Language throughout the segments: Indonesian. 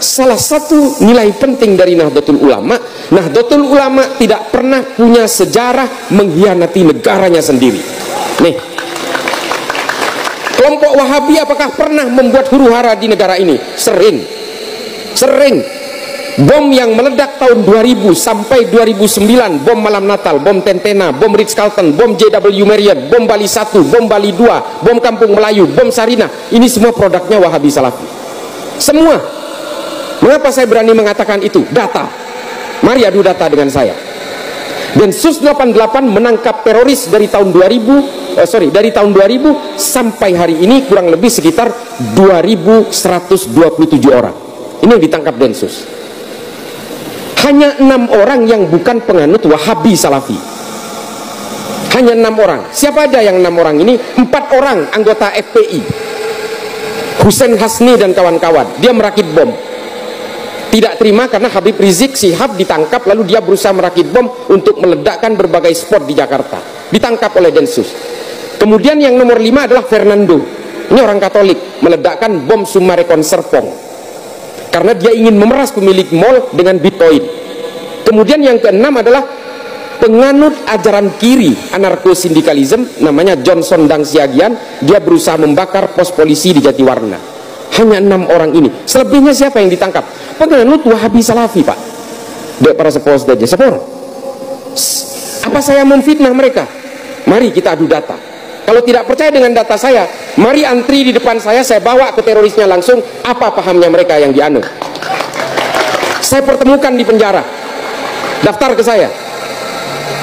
salah satu nilai penting dari Nahdlatul Ulama, Nahdlatul Ulama tidak pernah punya sejarah mengkhianati negaranya sendiri. Nih, kelompok Wahabi apakah pernah membuat huru-hara di negara ini? Sering. Bom yang meledak tahun 2000 sampai 2009, bom Malam Natal, bom Tentena, bom Ritz-Carlton, bom JW Marriott, bom Bali 1, bom Bali 2, bom Kampung Melayu, bom Sarinah, ini semua produknya Wahabi Salafi. Semua. Mengapa saya berani mengatakan itu? Data. Mari adu data dengan saya. Densus 88 menangkap teroris dari tahun 2000 sampai hari ini kurang lebih sekitar 2127 orang. Ini yang ditangkap Densus. Hanya 6 orang yang bukan penganut Wahabi Salafi. Hanya 6 orang. Siapa aja yang 6 orang ini? 4 orang anggota FPI. Hussein Hasni dan kawan-kawan. Dia merakit bom. Tidak terima karena Habib Rizik Syihab ditangkap, lalu dia berusaha merakit bom untuk meledakkan berbagai spot di Jakarta. Ditangkap oleh Densus. Kemudian yang nomor 5 adalah Fernando. Ini orang Katolik, meledakkan bom Sumarekon Serpong karena dia ingin memeras pemilik mall dengan Bitcoin. Kemudian yang keenam adalah penganut ajaran kiri anarko-sindikalisme, namanya Johnson Dang Siagian. Dia berusaha membakar pos polisi di Jatiwarna. Hanya 6 orang ini. Selebihnya siapa yang ditangkap? Penganut Wahabi Salafi, Pak. Dek para sepos saja. Sepor. Apa saya memfitnah mereka? Mari kita adu data. Kalau tidak percaya dengan data saya, mari antri di depan saya bawa ke terorisnya langsung. Apa pahamnya mereka yang dianut? Saya pertemukan di penjara. Daftar ke saya.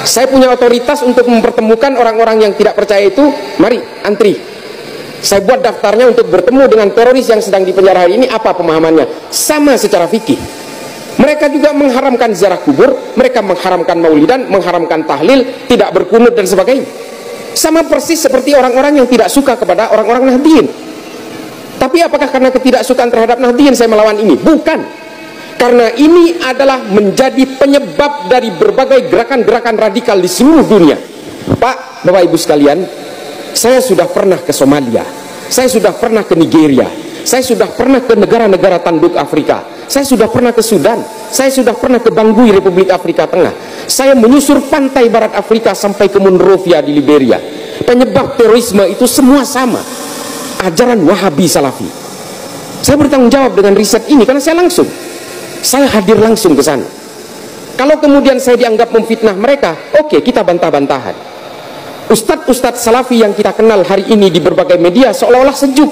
Saya punya otoritas untuk mempertemukan orang-orang yang tidak percaya itu. Mari antri. Saya buat daftarnya untuk bertemu dengan teroris yang sedang di penjara hari ini. Apa pemahamannya? Sama secara fikih. Mereka juga mengharamkan ziarah kubur, mereka mengharamkan maulidan, mengharamkan tahlil, tidak berkunut dan sebagainya. Sama persis seperti orang-orang yang tidak suka kepada orang-orang Nahdliyin. Tapi apakah karena ketidaksukaan terhadap Nahdliyin saya melawan ini? Bukan. Karena ini adalah menjadi penyebab dari berbagai gerakan-gerakan radikal di seluruh dunia. Pak, Bapak Ibu sekalian, saya sudah pernah ke Somalia, saya sudah pernah ke Nigeria, saya sudah pernah ke negara-negara tanduk Afrika, saya sudah pernah ke Sudan, saya sudah pernah ke Bangui, Republik Afrika Tengah, saya menyusur pantai barat Afrika sampai ke Monrovia di Liberia. Penyebab terorisme itu semua sama, ajaran Wahabi Salafi. Saya bertanggung jawab dengan riset ini karena saya hadir langsung ke sana. Kalau kemudian saya dianggap memfitnah mereka, oke, kita bantah-bantahan. Ustadz-ustadz Salafi yang kita kenal hari ini di berbagai media seolah-olah sejuk,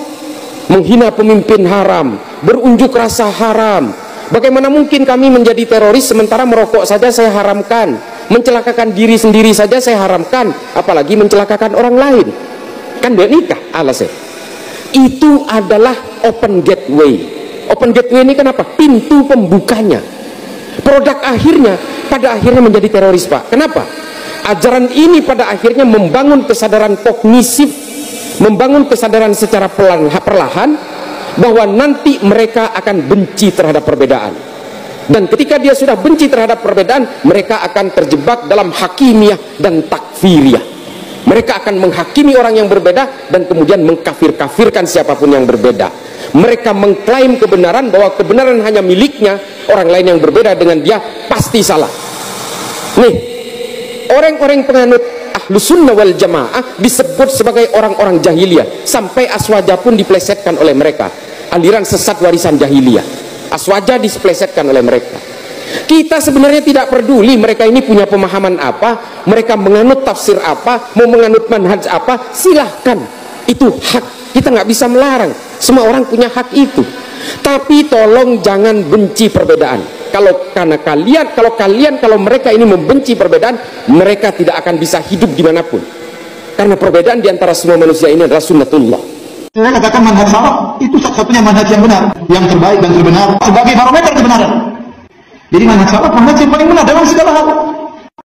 menghina pemimpin haram, berunjuk rasa haram. Bagaimana mungkin kami menjadi teroris sementara merokok saja saya haramkan, mencelakakan diri sendiri saja saya haramkan, apalagi mencelakakan orang lain? Kan dia nikah alasnya. Itu adalah open gateway. Open gateway ini kenapa? Pintu pembukanya. Produk akhirnya pada akhirnya menjadi teroris, Pak. Kenapa? Ajaran ini pada akhirnya membangun kesadaran kognisif, membangun kesadaran secara perlahan bahwa nanti mereka akan benci terhadap perbedaan. Dan ketika dia sudah benci terhadap perbedaan, mereka akan terjebak dalam hakimiyah dan takfiriyah. Mereka akan menghakimi orang yang berbeda dan kemudian mengkafir-kafirkan siapapun yang berbeda. Mereka mengklaim kebenaran bahwa kebenaran hanya miliknya, orang lain yang berbeda dengan dia pasti salah. Nih, orang-orang penganut Ahlus Sunnah wal Jamaah disebut sebagai orang-orang jahiliyah, sampai aswaja pun diplesetkan oleh mereka. Aliran sesat warisan jahiliyah, aswaja diplesetkan oleh mereka. Kita sebenarnya tidak peduli mereka ini punya pemahaman apa, mereka menganut tafsir apa, mau menganut manhaj apa, silahkan, itu hak, kita nggak bisa melarang, semua orang punya hak itu. Tapi tolong jangan benci perbedaan. Kalau mereka ini membenci perbedaan, mereka tidak akan bisa hidup dimanapun. Karena perbedaan diantara semua manusia ini adalah sunnatullah. Saya katakan manhaj salaf itu satu-satunya manhaj yang benar, yang terbaik dan terbenar sebagai barometer kebenaran. Jadi manhaj salaf manhaj yang paling benar dalam segala hal.